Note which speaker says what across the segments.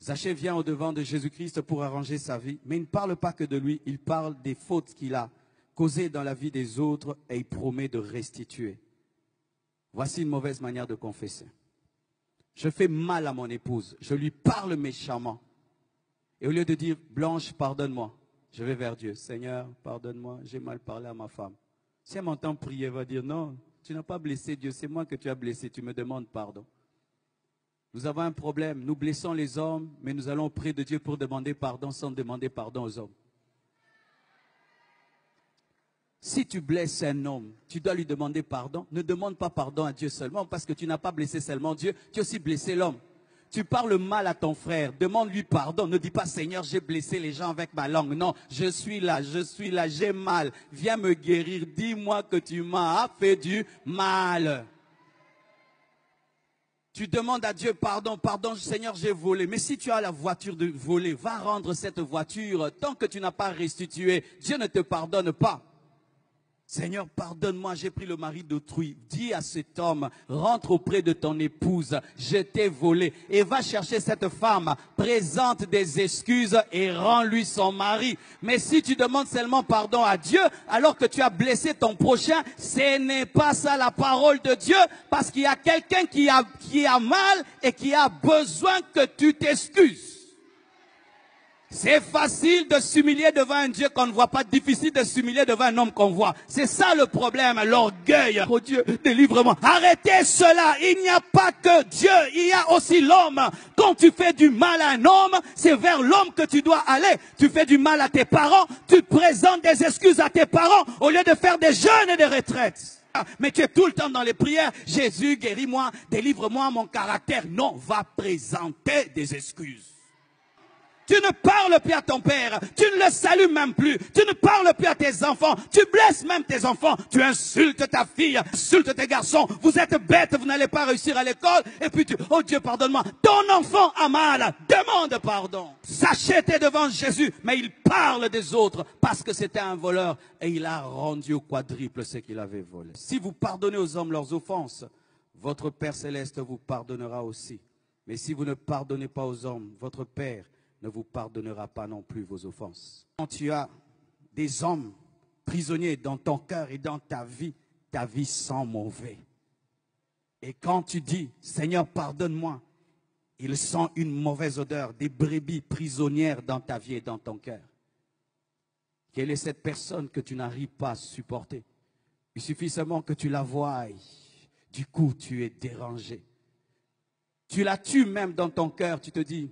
Speaker 1: Zachée vient au-devant de Jésus-Christ pour arranger sa vie, mais il ne parle pas que de lui, il parle des fautes qu'il a causées dans la vie des autres et il promet de restituer. Voici une mauvaise manière de confesser. Je fais mal à mon épouse, je lui parle méchamment. Et au lieu de dire, Blanche, pardonne-moi, je vais vers Dieu. Seigneur, pardonne-moi, j'ai mal parlé à ma femme. Si elle m'entend prier, elle va dire, non, tu n'as pas blessé Dieu, c'est moi que tu as blessé, tu me demandes pardon. Nous avons un problème, nous blessons les hommes, mais nous allons auprès de Dieu pour demander pardon sans demander pardon aux hommes. Si tu blesses un homme, tu dois lui demander pardon. Ne demande pas pardon à Dieu seulement parce que tu n'as pas blessé seulement Dieu, tu as aussi blessé l'homme. Tu parles mal à ton frère, demande-lui pardon. Ne dis pas, Seigneur, j'ai blessé les gens avec ma langue. Non, je suis là, j'ai mal. Viens me guérir, dis-moi que tu m'as fait du mal. Tu demandes à Dieu pardon, pardon Seigneur, j'ai volé. Mais si tu as la voiture de voler, va rendre cette voiture. Tant que tu n'as pas restitué, Dieu ne te pardonne pas. Seigneur, pardonne-moi, j'ai pris le mari d'autrui. Dis à cet homme, rentre auprès de ton épouse, je t'ai volé. Et va chercher cette femme, présente des excuses et rends-lui son mari. Mais si tu demandes seulement pardon à Dieu, alors que tu as blessé ton prochain, ce n'est pas ça la parole de Dieu, parce qu'il y a quelqu'un qui a mal et qui a besoin que tu t'excuses. C'est facile de s'humilier devant un Dieu qu'on ne voit pas, difficile de s'humilier devant un homme qu'on voit. C'est ça le problème, l'orgueil. Oh Dieu, délivre-moi. Arrêtez cela, il n'y a pas que Dieu, il y a aussi l'homme. Quand tu fais du mal à un homme, c'est vers l'homme que tu dois aller. Tu fais du mal à tes parents, tu présentes des excuses à tes parents au lieu de faire des jeûnes et des retraites. Mais tu es tout le temps dans les prières. Jésus, guéris-moi, délivre-moi mon caractère. Non, va présenter des excuses. Tu ne parles plus à ton père, tu ne le salues même plus, tu ne parles plus à tes enfants, tu blesses même tes enfants, tu insultes ta fille, insultes tes garçons, vous êtes bêtes, vous n'allez pas réussir à l'école, et puis oh Dieu pardonne-moi, ton enfant a mal, demande pardon. Zachée était devant Jésus, mais il parle des autres parce que c'était un voleur et il a rendu au quadruple ce qu'il avait volé. Si vous pardonnez aux hommes leurs offenses, votre Père Céleste vous pardonnera aussi. Mais si vous ne pardonnez pas aux hommes, votre Père ne vous pardonnera pas non plus vos offenses. Quand tu as des hommes prisonniers dans ton cœur et dans ta vie sent mauvais. Et quand tu dis, Seigneur, pardonne-moi, il sent une mauvaise odeur, des brebis prisonnières dans ta vie et dans ton cœur. Quelle est cette personne que tu n'arrives pas à supporter? Il suffit seulement que tu la voies. Du coup, tu es dérangé. Tu la tues même dans ton cœur, tu te dis,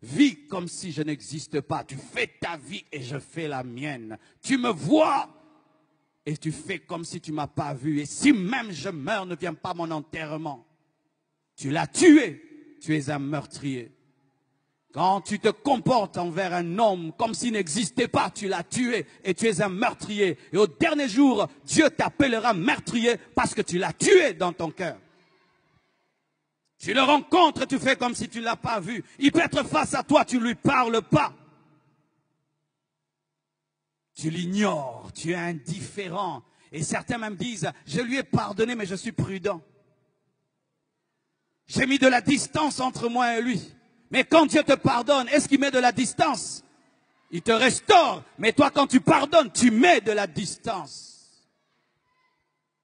Speaker 1: vis comme si je n'existe pas. Tu fais ta vie et je fais la mienne. Tu me vois et tu fais comme si tu ne m'as pas vu. Et si même je meurs, ne viens pas à mon enterrement. Tu l'as tué. Tu es un meurtrier. Quand tu te comportes envers un homme comme s'il n'existait pas, tu l'as tué et tu es un meurtrier. Et au dernier jour, Dieu t'appellera meurtrier parce que tu l'as tué dans ton cœur. Tu le rencontres, tu fais comme si tu ne l'as pas vu. Il peut être face à toi, tu ne lui parles pas. Tu l'ignores, tu es indifférent. Et certains même disent, je lui ai pardonné, mais je suis prudent. J'ai mis de la distance entre moi et lui. Mais quand Dieu te pardonne, est-ce qu'il met de la distance? Il te restaure. Mais toi, quand tu pardonnes, tu mets de la distance.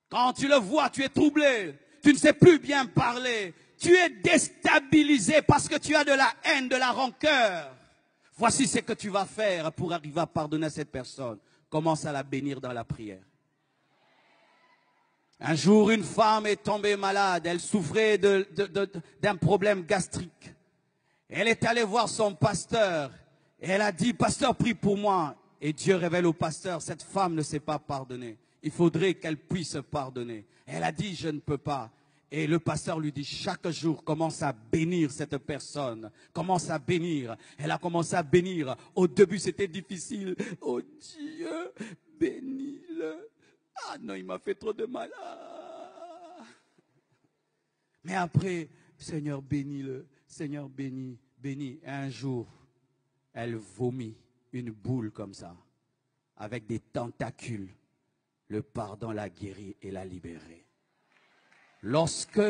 Speaker 1: Quand tu le vois, tu es troublé. Tu ne sais plus bien parler. Tu es déstabilisé parce que tu as de la haine, de la rancœur. Voici ce que tu vas faire pour arriver à pardonner à cette personne. Commence à la bénir dans la prière. Un jour, une femme est tombée malade. Elle souffrait d'un problème gastrique. Elle est allée voir son pasteur. Et elle a dit, pasteur, prie pour moi. Et Dieu révèle au pasteur, cette femme ne sait pas pardonner. Il faudrait qu'elle puisse pardonner. Elle a dit, je ne peux pas. Et le pasteur lui dit, chaque jour, commence à bénir cette personne. Commence à bénir. Elle a commencé à bénir. Au début, c'était difficile. Oh Dieu, bénis-le. Ah non, il m'a fait trop de mal. Ah. Mais après, Seigneur, bénis-le. Seigneur, bénis, bénis. Et un jour, elle vomit une boule comme ça, avec des tentacules. Le pardon l'a guérie et l'a libérée. Lorsque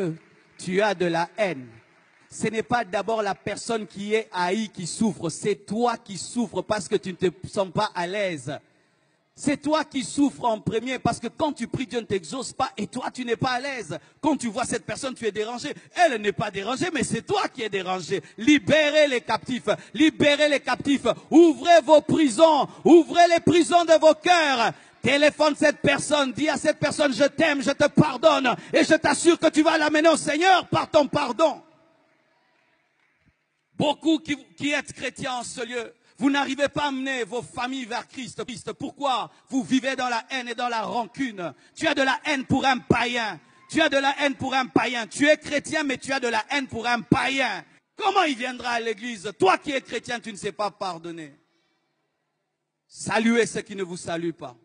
Speaker 1: tu as de la haine, ce n'est pas d'abord la personne qui est haïe qui souffre, c'est toi qui souffres parce que tu ne te sens pas à l'aise. C'est toi qui souffres en premier parce que quand tu pries, Dieu ne t'exauce pas et toi, tu n'es pas à l'aise. Quand tu vois cette personne, tu es dérangé. Elle n'est pas dérangée, mais c'est toi qui es dérangé. Libérez les captifs. Libérez les captifs. Ouvrez vos prisons. Ouvrez les prisons de vos cœurs. Téléphone cette personne. Dis à cette personne, je t'aime, je te pardonne. Et je t'assure que tu vas l'amener au Seigneur par ton pardon. Beaucoup qui êtes chrétiens en ce lieu, vous n'arrivez pas à amener vos familles vers Christ. Pourquoi? Vous vivez dans la haine et dans la rancune. Tu as de la haine pour un païen. Tu as de la haine pour un païen. Tu es chrétien, mais tu as de la haine pour un païen. Comment il viendra à l'église? Toi qui es chrétien, tu ne sais pas pardonner. Saluez ceux qui ne vous saluent pas.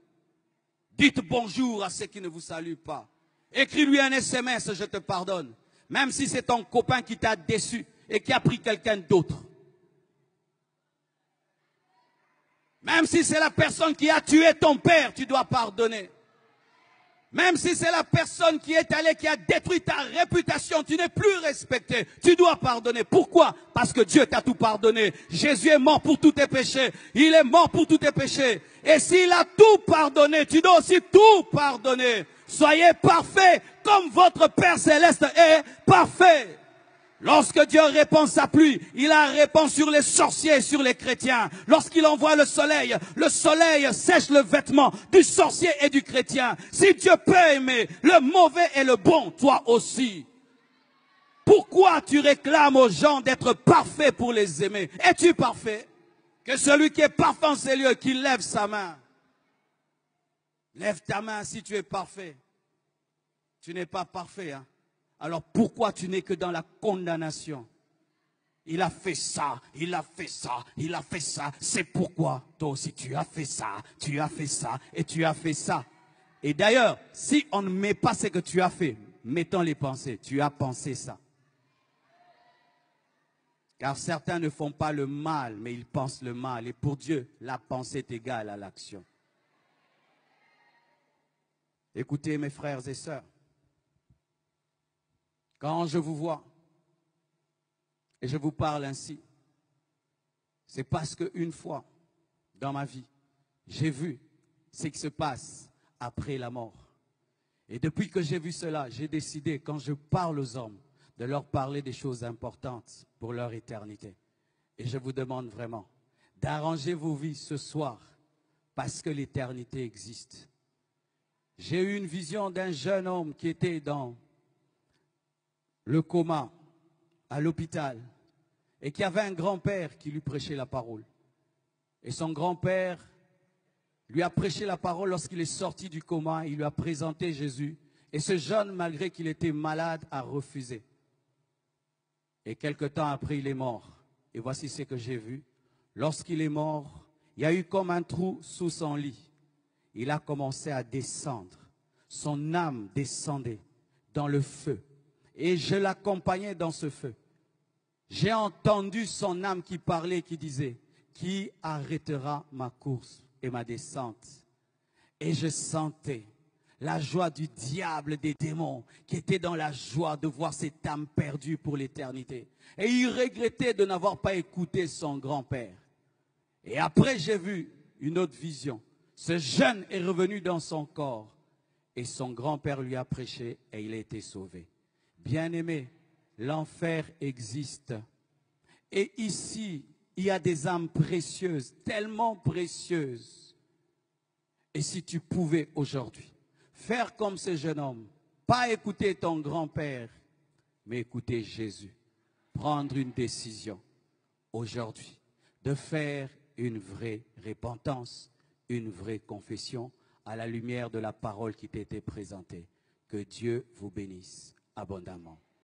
Speaker 1: Dites bonjour à ceux qui ne vous saluent pas. Écris-lui un SMS, je te pardonne. Même si c'est ton copain qui t'a déçu et qui a pris quelqu'un d'autre. Même si c'est la personne qui a tué ton père, tu dois pardonner. Même si c'est la personne qui est allée, qui a détruit ta réputation, tu n'es plus respecté, tu dois pardonner. Pourquoi? Parce que Dieu t'a tout pardonné. Jésus est mort pour tous tes péchés. Il est mort pour tous tes péchés. Et s'il a tout pardonné, tu dois aussi tout pardonner. Soyez parfaits comme votre Père Céleste est parfait. Lorsque Dieu répand sa pluie, il la répand sur les sorciers et sur les chrétiens. Lorsqu'il envoie le soleil sèche le vêtement du sorcier et du chrétien. Si Dieu peut aimer le mauvais et le bon, toi aussi. Pourquoi tu réclames aux gens d'être parfaits pour les aimer? Es-tu parfait? Que celui qui est parfait en ces lieux, qu'il lève sa main. Lève ta main si tu es parfait. Tu n'es pas parfait, hein? Alors pourquoi tu n'es que dans la condamnation? Il a fait ça, il a fait ça, il a fait ça. C'est pourquoi toi aussi tu as fait ça, tu as fait ça et tu as fait ça. Et d'ailleurs, si on ne met pas ce que tu as fait, mettons les pensées. Tu as pensé ça. Car certains ne font pas le mal, mais ils pensent le mal. Et pour Dieu, la pensée est égale à l'action. Écoutez mes frères et sœurs. Quand je vous vois et je vous parle ainsi, c'est parce qu'une fois dans ma vie, j'ai vu ce qui se passe après la mort. Et depuis que j'ai vu cela, j'ai décidé, quand je parle aux hommes, de leur parler des choses importantes pour leur éternité. Et je vous demande vraiment d'arranger vos vies ce soir parce que l'éternité existe. J'ai eu une vision d'un jeune homme qui était dans le coma, à l'hôpital, et qui avait un grand-père qui lui prêchait la parole. Et son grand-père lui a prêché la parole lorsqu'il est sorti du coma, il lui a présenté Jésus. Et ce jeune, malgré qu'il était malade, a refusé. Et quelque temps après, il est mort. Et voici ce que j'ai vu. Lorsqu'il est mort, il y a eu comme un trou sous son lit. Il a commencé à descendre. Son âme descendait dans le feu. Et je l'accompagnais dans ce feu. J'ai entendu son âme qui parlait, qui disait, « Qui arrêtera ma course et ma descente ?» Et je sentais la joie du diable, des démons, qui était dans la joie de voir cette âme perdue pour l'éternité. Et il regrettait de n'avoir pas écouté son grand-père. Et après, j'ai vu une autre vision. Ce jeune est revenu dans son corps. Et son grand-père lui a prêché et il a été sauvé. Bien-aimé, l'enfer existe. Et ici, il y a des âmes précieuses, tellement précieuses. Et si tu pouvais aujourd'hui faire comme ce jeune homme, pas écouter ton grand-père, mais écouter Jésus, prendre une décision aujourd'hui de faire une vraie repentance, une vraie confession à la lumière de la parole qui t'a été présentée. Que Dieu vous bénisse abondamment.